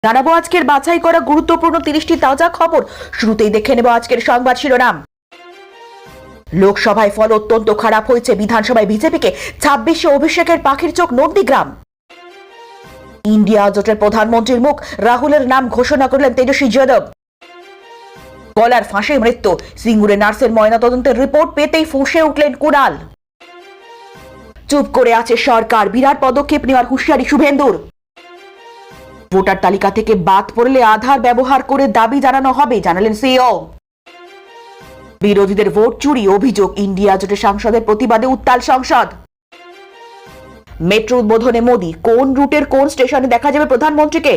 জানাবো আজকের বাছাই করা গুরুত্বপূর্ণ 30টি তাজা খবর। শুরুতেই দেখে নেব আজকের সংবাদ শিরোনাম। লোকসভায় ফল অত্যন্ত খারাপ হয়েছে, বিধানসভায় বিজেপিকে 26শে অভিষেকের পাখির চোখ নন্দীগ্রাম। ইন্ডিয়া জোটের প্রধানমন্ত্রীর মুখ, রাহুলের নাম ঘোষণা করলেন তেজস্বী যাদব। গলার ফাঁসে মৃত্যু, সিঙ্গুরে নার্সের ময়নাতদন্তের রিপোর্ট পেতেই ফুঁসে উঠলেন কুণাল। চুপ করে আছে সরকার, বিরাট পদক্ষেপ নেওয়ার হুঁশিয়ারি শুভেন্দুর। ভোটার তালিকা থেকে বাদ পড়লে আধার ব্যবহার করে দাবি জানানো হবে, জানালেন সিইও। বিরোধীদের ভোট চুরি অভিযোগ, ইন্ডিয়া জোটের সাংসদের প্রতিবাদে উত্তাল সংসদ। মেট্রো উদ্বোধনে মোদি, কোন রুটের কোন স্টেশনে দেখা যাবে প্রধানমন্ত্রীকে।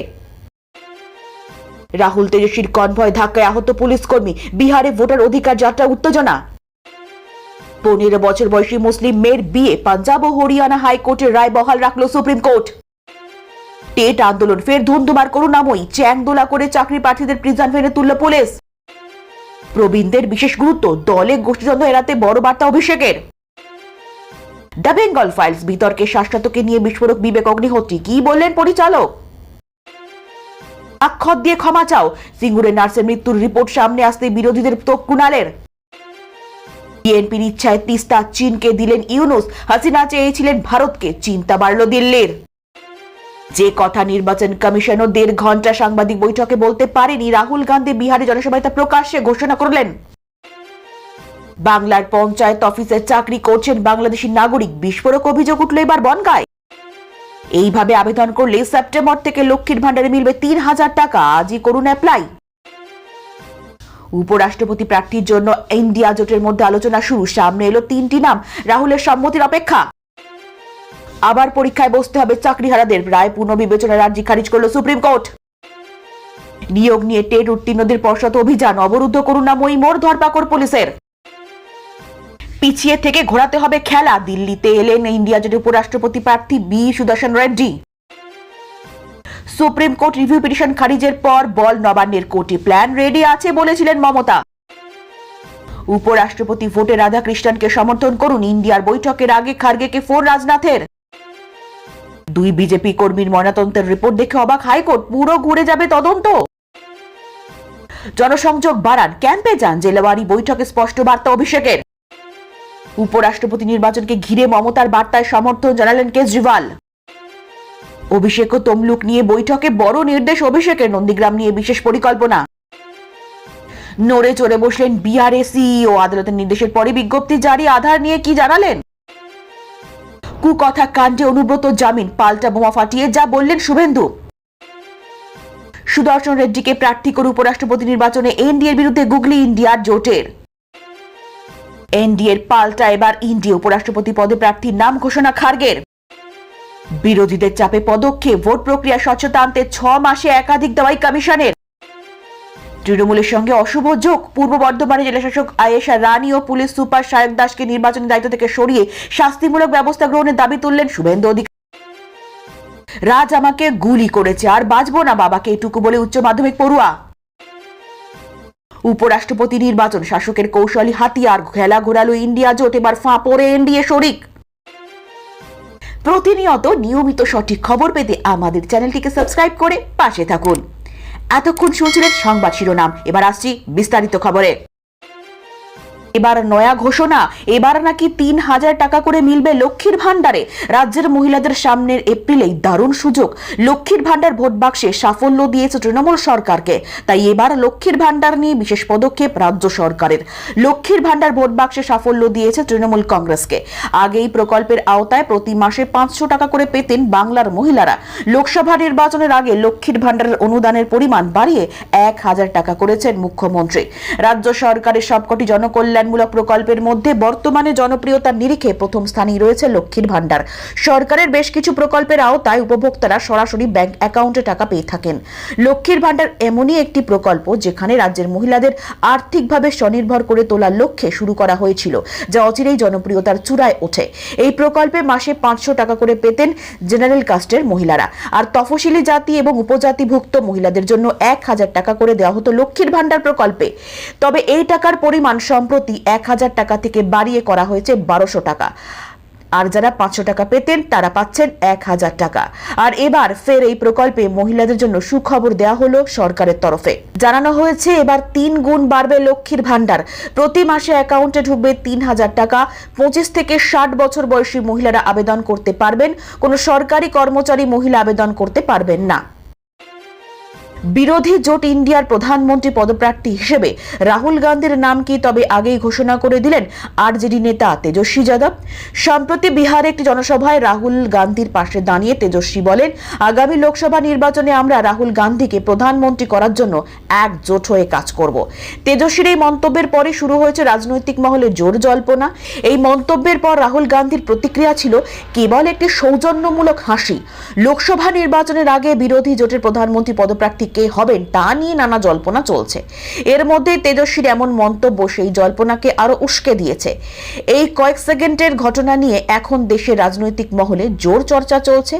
রাহুল তেজস্বীর কনভয় ধাক্কায় আহত পুলিশ কর্মী, বিহারে ভোটার অধিকার যাত্রা উত্তেজনা। 15 বছর বয়সী মুসলিম মেয়ের বিয়ে, পাঞ্জাব ও হরিয়ানা হাইকোর্টের রায় বহাল রাখল সুপ্রিম কোর্ট। টেট আন্দোলন ফের ধুন্ধুমার করুণাময়ী, চ্যাংদোলা করে চাকরি প্রার্থীদের প্রিজন ভ্যানে তুলল পুলিশ। প্রবীণদের বিশেষ গুরুত্ব, দলে গোষ্ঠীদ্বন্দ্ব এড়াতে বড় বার্তা অভিষেকের। দ্য বেঙ্গল ফাইলস বিতর্কে শাশ্বতকে নিয়ে বিস্ফোরক বিবেক অগ্নিহোত্রী, কি বললেন পরিচালক। আক্ষর দিয়ে ক্ষমা চাও, সিঙ্গুরে নার্সের মৃত্যুর রিপোর্ট সামনে আসতে বিরোধীদের তোপ কুণালের। বিএনপির ইচ্ছায় তিস্তা চীনকে দিলেন ইউনুস, হাসিনা চেয়েছিলেন ভারতকে, চিন্তা বাড়ল দিল্লির। যে কথা নির্বাচন কমিশনও 1.5 ঘন্টা সাংবাদিক বৈঠকে বলতে পারেনি রাহুল গান্ধী, বিহারে জনসভায় তা প্রকাশ্যে ঘোষণা করলেন। বাংলার পঞ্চায়েত অফিসে চাকরি করছেন বাংলাদেশি নাগরিক, বিস্ফোরক অভিযোগ উঠল এবার বনগাঁয়। এইভাবে আবেদন করলে সেপ্টেম্বর থেকে লক্ষ্মীর ভান্ডারে মিলবে 3000 টাকা, আজই করুন অ্যাপ্লাই। উপরাষ্ট্রপতি প্রার্থীর জন্য ইন্ডিয়া জোটের মধ্যে আলোচনা শুরু, সামনে এলো 3টি নাম, রাহুলের সম্মতির অপেক্ষা। আবার পরীক্ষায় বসতে হবে চাকরিহারাদের, রায় পুনর্বিবেচনার আর্জি খারিজ করল সুপ্রিম কোর্ট। নিয়োগ নিয়ে টেট উত্তীর্ণদের পর্ষদ অভিযান, অবরুদ্ধ করুণাময়ী মোড়, ধরপাকড় পুলিশের। পিছিয়ে থেকে ঘোরাতে হবে খেলা, দিল্লিতে এলেন ইন্ডিয়া জোটের উপরাষ্ট্রপতি প্রার্থী B Sudershan Reddy. Supreme court review petition খারিজের পর বল নবান্নের কোর্টে, প্ল্যান রেডি আছে বলেছিলেন মমতা। উপরাষ্ট্রপতি ভোটে রাধাকৃষ্ণনকে সমর্থন করুন, ইন্ডিয়ার বৈঠকের আগে খার্গেকে ফোন রাজনাথের। 2 বিজেপি কর্মীর ময়নাতদন্তের রিপোর্ট দেখে অবাক হাইকোর্ট, পুরো ঘুরে যাবে তদন্ত। জনসংযোগ বাড়ান, ক্যাম্পে যান, জেলাওয়ারি বৈঠকে স্পষ্ট বার্তা অভিষেকের। উপরাষ্ট্রপতি নির্বাচনকে ঘিরে মমতার বার্তায় সমর্থন জানালেন কেজরিওয়াল। অভিষেক ও তমলুক নিয়ে বৈঠকে বড় নির্দেশ অভিষেকের, নন্দীগ্রাম নিয়ে বিশেষ পরিকল্পনা। নড়ে চড়ে বসলেন বিহারে সিইও, আদালতের নির্দেশের পরে বিজ্ঞপ্তি জারি, আধার নিয়ে কি জানালেন। কুকথা কাণ্ডে অনুব্রত জামিন, পাল্টা বোমা ফাটিয়ে যা বললেন শুভেন্দু। সুদর্শন রেড্ডিকে প্রার্থী করে উপরাষ্ট্রপতি নির্বাচনে এনডিএর বিরুদ্ধে গুগলি ইন্ডিয়ার জোটের। এনডিএর পাল্টা এবার ইন্ডিয়া, উপরাষ্ট্রপতি পদে প্রার্থীর নাম ঘোষণা খার্গের। বিরোধীদের চাপে পদক্ষেপ, ভোট প্রক্রিয়া স্বচ্ছতা আনতে 6 মাসে একাধিক দাওয়াই কমিশনের। তৃণমূলের সঙ্গে অশুভ যোগ, পূর্ব বর্ধমানের জেলাশাসক আয়েশা রানী ও পুলিশ সুপার সায়ক দাসকে নির্বাচনী দায়িত্ব থেকে সরিয়ে শাস্তিমূলক ব্যবস্থা গ্রহণের দাবি তুললেন শুভেন্দু অধিকারী। রাজ আমাকে গুলি করেছে, আর বাঁচবো না বাবাকে, এটুকু বলে উচ্চ মাধ্যমিক পড়ুয়া। উপরাষ্ট্রপতি নির্বাচন শাসকের কৌশলী হাতিয়ার, খেলা ঘোরালো ইন্ডিয়া জোট, এবার ফাঁপড়ে এনডিএ শরিক। প্রতিনিয়ত নিয়মিত সঠিক খবর পেতে আমাদের চ্যানেলটিকে সাবস্ক্রাইব করে পাশে থাকুন। এতক্ষণ শুনছিলেন সংবাদ শিরোনাম, এবার আসছি বিস্তারিত খবরে। এবার নয়া ঘোষণা, এবার নাকি 3000 টাকা করে মিলবে লক্ষ্মীর ভান্ডারে। রাজ্যের মহিলাদের সামনের এপ্রিলেই দারুণ সুযোগ, লক্ষ্মীর ভান্ডার ভোট বাক্সে সাফল্য দিয়েছে তৃণমূল সরকারকে, তাই এবার লক্ষ্মীর ভান্ডার নিয়ে বিশেষ পদক্ষেপ রাজ্য সরকারের। লক্ষ্মীর ভান্ডার ভোট বাক্সে সাফল্য দিয়েছে তৃণমূল কংগ্রেসকে। আগে এই প্রকল্পের আওতায় প্রতি মাসে 500 টাকা করে পেতেন বাংলার মহিলারা। লোকসভা নির্বাচনের আগে লক্ষ্মীর ভান্ডারের অনুদানের পরিমাণ বাড়িয়ে 1000 টাকা করেছেন মুখ্যমন্ত্রী। রাজ্য সরকারের সবকটি জনকল্যাণ মূলক প্রকল্পের মধ্যে বর্তমানে জনপ্রিয়তার নিরিখে প্রথম স্থানেই রয়েছে লক্ষ্মীর ভান্ডার। সরকারের বেশ কিছু প্রকল্পের আওতায় উপভোক্তারা সরাসরি ব্যাংক অ্যাকাউন্টে টাকা পেয়ে থাকেন। লক্ষ্মীর ভান্ডার এমনই একটি প্রকল্প যেখানে রাজ্যের মহিলাদের আর্থিকভাবে স্বনির্ভর করে তোলার লক্ষ্যে শুরু করা হয়েছিল, যা অচিরেই জনপ্রিয়তার চূড়ায় ওঠে। এই প্রকল্পে মাসে 500 টাকা করে পেতেন জেনারেল কাস্টের মহিলারা, আর তফসিলি জাতি এবং উপজাতিভুক্ত মহিলাদের জন্য 1000 টাকা করে দেওয়া হতো লক্ষ্মীর ভান্ডার প্রকল্পে। তবে এই টাকার পরিমাণ সম্প্রতি 1000 টাকা থেকে বাড়িয়ে করা হয়েছে 1200 টাকা। আর যারা 500 টাকা পেতেন তারা পাচ্ছেন 1000 টাকা। আর এবার ফের এই প্রকল্পে মহিলাদের জন্য সুখবর দেওয়া হলো সরকারের তরফে। জানানো হয়েছে এবার 3 গুণ বাড়বে লক্ষ্মীর ভান্ডার। প্রতি মাসে অ্যাকাউন্টে ঢুকবে 3000 টাকা। 25 থেকে 60 বছর বয়সী মহিলারা আবেদন করতে পারবেন, কোনো সরকারি কর্মচারী মহিলা আবেদন করতে পারবেন না। বিরোধী জোট ইন্ডিয়ার প্রধানমন্ত্রী পদপ্রার্থী হিসেবে রাহুল গান্ধীর নাম কি তবে আগেই ঘোষণা করে দিলেন আরজেডি নেতা তেজস্বী যাদব। সম্প্রতি বিহারে একটি জনসভায় রাহুল গান্ধীর পাশে দাঁড়িয়ে তেজস্বী বলেন, আগামী লোকসভা নির্বাচনে আমরা রাহুল গান্ধীকে প্রধানমন্ত্রী করার জন্য একজোট হয়ে কাজ করব। তেজস্বীর এই মন্তব্যের পরে শুরু হয়েছে রাজনৈতিক মহলে জোর জল্পনা। এই মন্তব্যের পর রাহুল গান্ধীর প্রতিক্রিয়া ছিল কেবল একটি সৌজন্যমূলক হাসি। লোকসভা নির্বাচনের আগে বিরোধী জোটের প্রধানমন্ত্রী পদপ্রার্থী কে হবেন তা নিয়ে নানা জল্পনা চলছে। এর মধ্যে তেজস্বীর এমন মন্তব্য সেই জল্পনাকে আরো উস্কে দিয়েছে। এই কয়েক সেকেন্ডের ঘটনা নিয়ে এখন দেশের রাজনৈতিক মহলে জোর চর্চা চলছে,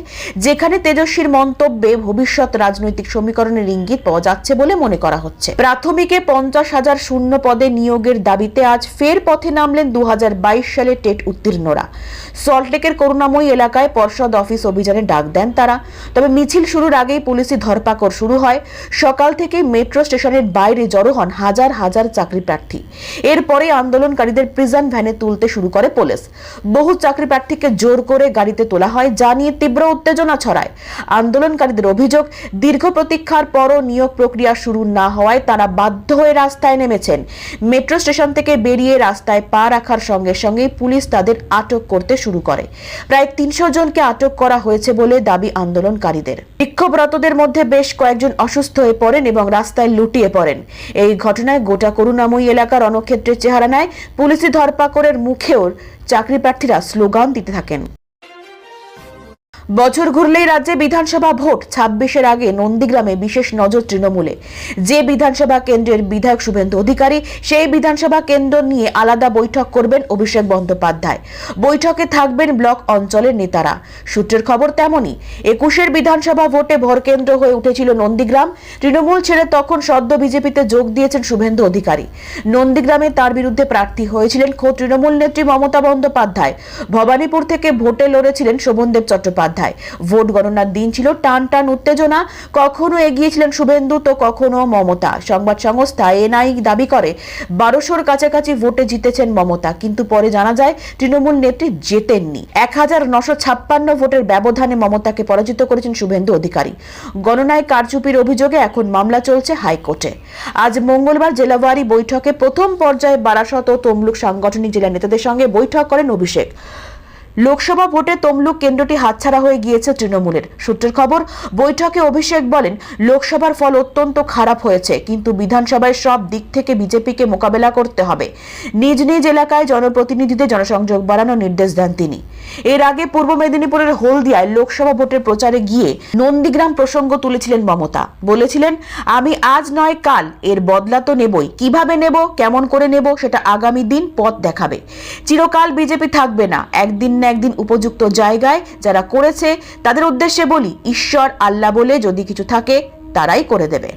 যেখানে তেজস্বীর মন্তব্যে ভবিষ্যৎ রাজনৈতিক সমীকরণের ইঙ্গিত পাওয়া যাচ্ছে বলে মনে করা হচ্ছে। প্রাথমিকে 50,000 শূন্য পদে নিয়োগের দাবিতে আজ ফের পথে নামলেন 2022 সালে টেট উত্তীর্ণরা। সল্টলেকের করুণাময়ী এলাকায় পর্ষদ অফিস অভিযানে ডাক দেন তারা। তবে মিছিল শুরুর আগেই পুলিশি ধরপাকড় শুরু হয়। সকাল থেকে মেট্রো স্টেশনের বাইরে জড়ো হন হাজার হাজার চাকরি প্রার্থী। এরপরে আন্দোলনকারীদের প্রিজন ভ্যানে তুলতে শুরু করে পুলিশ। বহু চাকরি প্রার্থীকে জোর করে গাড়িতে তোলা হয়, যা নিয়ে তীব্র উত্তেজনা ছড়ায়। আন্দোলনকারীদের অভিযোগ, দীর্ঘ প্রতীক্ষার পরও নিয়োগ প্রক্রিয়া শুরু না হওয়ায় তারা বাধ্য হয়ে রাস্তায় নেমেছেন। মেট্রো স্টেশন থেকে বেরিয়ে রাস্তায় পা রাখার সঙ্গে সঙ্গে পুলিশ তাদের আটক করতে শুরু করে। প্রায় 300 জনকে আটক করা হয়েছে বলে দাবি আন্দোলনকারীদের। বিক্ষোভরতদের মধ্যে বেশ কয়েকজন অসুস্থ হয়ে পড়েন এবং রাস্তায় লুটিয়ে পড়েন। এই ঘটনায় গোটা করুণাময়ী এলাকা রণক্ষেত্রের চেহারা নেয়। পুলিশি ধরপাকড়ের মুখেও চাকরি প্রার্থীরা স্লোগান দিতে থাকেন। বছর ঘুরলেই রাজ্যে বিধানসভা ভোট। 26-এর আগে নন্দীগ্রামে বিশেষ নজর তৃণমূলে। যে বিধানসভা কেন্দ্রের বিধায়ক শুভেন্দু অধিকারী, সেই বিধানসভা কেন্দ্র নিয়ে আলাদা বৈঠক করবেন অভিষেক বন্দ্যোপাধ্যায়। বৈঠকে থাকবেন ব্লক অঞ্চলের নেতারা। সূত্রের খবর তেমনই। 21-এর বিধানসভা ভোটে ভরকেন্দ্র হয়ে উঠেছিল নন্দীগ্রাম। তৃণমূল ছেড়ে তখন সদ্য বিজেপিতে যোগ দিয়েছেন শুভেন্দু অধিকারী। নন্দীগ্রামে তার বিরুদ্ধে প্রার্থী হয়েছিলেন খোদ তৃণমূল নেত্রী মমতা বন্দ্যোপাধ্যায়। ভবানীপুর থেকে ভোটে লড়েছিলেন শোভনদেব চট্টোপাধ্যায়। ভোট গণনার দিন ছিল টান টান উত্তেজনা। কখনো এগিয়েছিলেন শুভেন্দু তো কখনো মমতা। সংবাদ সংস্থা এনআই দাবি করে 1200-র কাছাকাছি ভোটে জিতেছেন মমতা, কিন্তু পরে জানা যায় তৃণমূল নেত্রী জেতেননি। 1956 ভোটের ব্যবধানে মমতাকে পরাজিত করেছেন শুভেন্দু অধিকারী। গণনায় কারচুপির অভিযোগে এখন মামলা চলছে হাইকোর্টে। আজ মঙ্গলবার জেলাওয়ারি বৈঠকে প্রথম পর্যায়ে বারাসত ও তমলুক সাংগঠনিক জেলা নেতাদের সঙ্গে বৈঠক করেন অভিষেক। লোকসভা ভোটে তমলুক কেন্দ্রটি হাতছাড়া হয়ে গিয়েছে তৃণমূলের। সূত্রের খবর, বৈঠকে অভিষেক বলেন, লোকসভার ফল অত্যন্ত খারাপ হয়েছে, কিন্তু বিধানসভায় সব দিক থেকে বিজেপিকে মোকাবেলা করতে হবে। নিজ নিজ এলাকায় জনপ্রতিনিধিদের জনসংযোগ বাড়ানোর নির্দেশ দেন তিনি। এর আগে পূর্ব মেদিনীপুরের হলদিয়ায় লোকসভা ভোটের প্রচারে গিয়ে নন্দীগ্রাম প্রসঙ্গ তুলেছিলেন মমতা। বলেছিলেন, আমি আজ নয় কাল এর বদলা তো নেবই। কিভাবে নেব, কেমন করে নেব, সেটা আগামী দিন পথ দেখাবে। চিরকাল বিজেপি থাকবে না। একদিন একদিন উপযুক্ত জায়গায় যারা করেছে তাদের উদ্দেশ্যে বলি, ঈশ্বর আল্লাহ বলে যদি কিছু থাকে তারাই করে দেবে।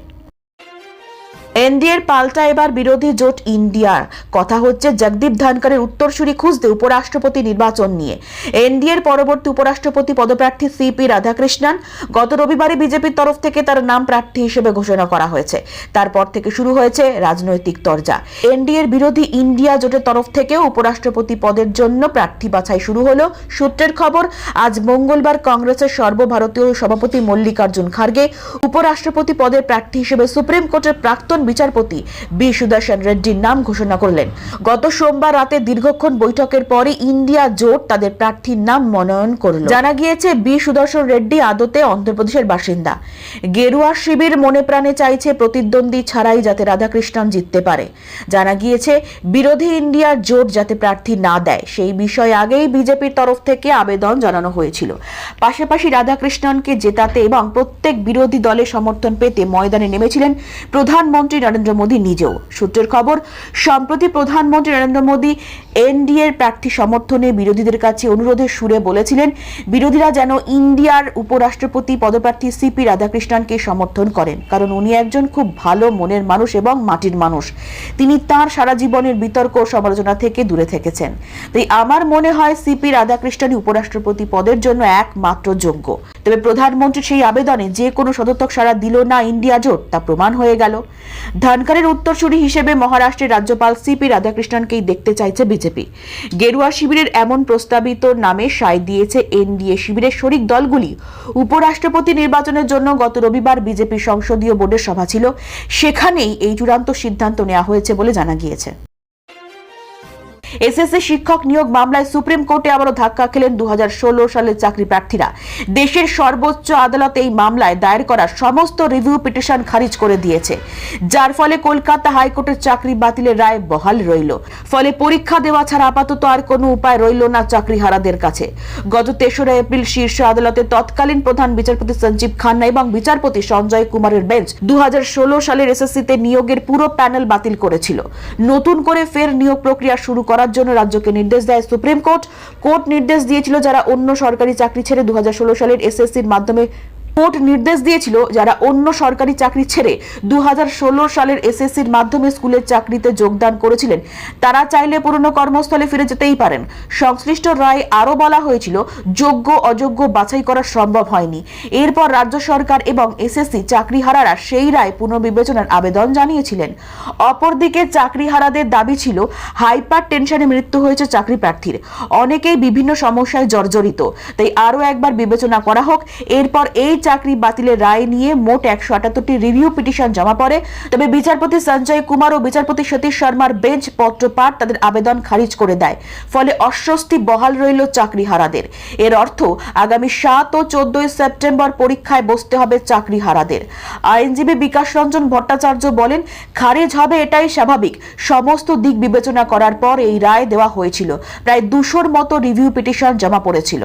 এনডিএর পাল্টা এবার বিরোধী জোট ইন্ডিয়ার। কথা হচ্ছে জগদীপ ধনকরের উত্তরসূরি খুঁজতে উপরাষ্ট্রপতি নির্বাচন নিয়ে। এনডিএর পরবর্তী উপরাষ্ট্রপতি পদপ্রার্থী সিপি রাধাকৃষ্ণন। গত রবিবারে বিজেপির তরফ থেকে তার নাম প্রার্থী হিসেবে ঘোষণা করা হয়েছে। তারপর থেকে শুরু হয়েছে রাজনৈতিক তরজা। এনডিএর বিরোধী ইন্ডিয়া জোটের তরফ থেকেও উপরাষ্ট্রপতি পদের জন্য প্রার্থী বাছাই শুরু হলো। সূত্রের খবর, আজ মঙ্গলবার কংগ্রেসের সর্বভারতীয় সভাপতি মল্লিকার্জুন খার্গে উপরাষ্ট্রপতি পদের প্রার্থী হিসেবে সুপ্রিম কোর্টের প্রাক্তন বিচারপতি বি সুদর্শন রেড্ডির নাম ঘোষণা করলেন। গত সোমবার রাতে দীর্ঘক্ষণ বৈঠকের পরে ইন্ডিয়া জোট তাদের প্রার্থীর নাম মনোনয়ন করল। জানা গিয়েছে, বি সুদর্শন রেড্ডি আদতে অন্ধ্রপ্রদেশের বাসিন্দা। গেরুয়া শিবির মনে প্রাণে চাইছে প্রতিদ্বন্দ্বী ছাড়াই যাতে রাধাকৃষ্ণন জিততে পারে। জানা গিয়েছে, বিরোধী ইন্ডিয়া জোট যাতে প্রার্থী না দেয় সেই বিষয়ে আগেই বিজেপির তরফ থেকে আবেদন জানানো হয়েছিল। পাশাপাশি রাধাকৃষ্ণনকে জেতাতে এবং প্রত্যেক বিরোধী দলের সমর্থন পেতে ময়দানে নেমেছিলেন প্রধানমন্ত্রী প্রধানমন্ত্রী নরেন্দ্র মোদী নিজেও। সূত্রের খবর, সম্প্রতি প্রধানমন্ত্রী নরেন্দ্র মোদী এনডিএর প্রার্থী সমর্থনে বিরোধীদের কাছে অনুরোধের সুরে বলেছিলেন বিরোধীরা যেন ইন্ডিয়ার উপরাষ্ট্রপতি পদপ্রার্থী সিপি রাধাকৃষ্ণনকে সমর্থন করেন, কারণ উনি একজন খুব ভালো মনের মানুষ এবং মাটির মানুষ। তিনি তার সারা জীবনের বিতর্ক ও সমালোচনা থেকে দূরে থেকেছেন। তাই আমার মনে হয় সিপি রাধাকৃষ্ণনই উপরাষ্ট্রপতি পদের জন্য একমাত্র যোগ্য। তবে প্রধানমন্ত্রীর সেই আবেদনে যে কোনো সদর্থক সাড়া দিল না ইন্ডিয়া জোট, তা প্রমাণ হয়ে গেল। ধনখড়ের উত্তরসূরি হিসেবে মহারাষ্ট্রের রাজ্যপাল সিপি রাধাকৃষ্ণনকেই দেখতে চাইছে বিজেপি। গেরুয়া শিবিরের এমন প্রস্তাবিত নামে সায় দিয়েছে এনডিএ শিবিরের শরিক দলগুলি। উপরাষ্ট্রপতি নির্বাচনের জন্য গত রবিবার বিজেপি সংসদীয় বোর্ডের সভা ছিল, সেখানেই এই চূড়ান্ত সিদ্ধান্ত নেওয়া হয়েছে বলে জানা গিয়েছে। এসএসসি শিক্ষক নিয়োগ মামলায় সুপ্রিম কোর্টে আবারও ধাক্কা খেলেন 2016 সালের চাকরি প্রার্থীরা। দেশের সর্বোচ্চ আদালত এই মামলায় দায়ের করা সমস্ত রিভিউ পিটিশন খারিজ করে দিয়েছে, যার ফলে কলকাতা হাইকোর্টের চাকরি বাতিলের রায় বহাল রইল। ফলে পরীক্ষা দেওয়া ছাড়া আপাতত আর কোনো উপায় রইল না চাকরিহারাদের কাছে। গত 3রা এপ্রিল শীর্ষ আদালতের তৎকালীন প্রধান বিচারপতি সঞ্জীব খান্না এবং বিচারপতি সঞ্জয় কুমারের বেঞ্চ 2016 সালের এসএসসিতে নিয়োগের পুরো প্যানেল বাতিল করেছিল। নতুন করে ফের নিয়োগ প্রক্রিয়া শুরু করার জন্য রাজ্যকে নির্দেশ দেয় সুপ্রিম কোর্ট। কোর্ট নির্দেশ দিয়েছিল যারা অন্য সরকারি চাকরি ছেড়ে 2016 সালের এসএসসির মাধ্যমে স্কুলের চাকরিতে যোগদান করেছিলেন, তারা চাইলে পুরনো কর্মস্থলে ফিরে যেতেই পারেন। সংশ্লিষ্ট রায় আরও বলা হয়েছিল যোগ্য অযোগ্য বাছাই করা সম্ভব হয়নি। এরপর রাজ্য সরকার এবং এসএসসি চাকরিহারারা সেই রায় পুনর্বিবেচনার আবেদন জানিয়েছিলেন। অপরদিকে চাকরিহারাদের দাবি ছিল হাইপার টেনশনে মৃত্যু হয়েছে চাকরি প্রার্থীর, অনেকেই বিভিন্ন সমস্যায় জর্জরিত, তাই আরও একবার বিবেচনা করা হোক। এরপর এই চাকরি বাতিলের রায় নিয়ে মোট 178টি রিভিউ পিটিশন জমা পড়ে। তবে বিচারপতি সঞ্জয় কুমার ও বিচারপতি সতীশ শর্মার বেঞ্চ পত্রপাঠ তাদের আবেদন খারিজ করে দেয়। ফলে অস্বস্তি বহাল রইল চাকরিহারাদের। এর অর্থ আগামী 7 ও 14 সেপ্টেম্বর পরীক্ষায় বসতে হবে চাকরিহারাদের। আইনজীবী বিকাশ রঞ্জন ভট্টাচার্য বলেন, খারিজ হবে এটাই স্বাভাবিক। সমস্ত দিক বিবেচনা করার পর এই রায় দেওয়া হয়েছিল। প্রায় 200র মতো রিভিউ পিটিশন জমা পড়েছিল।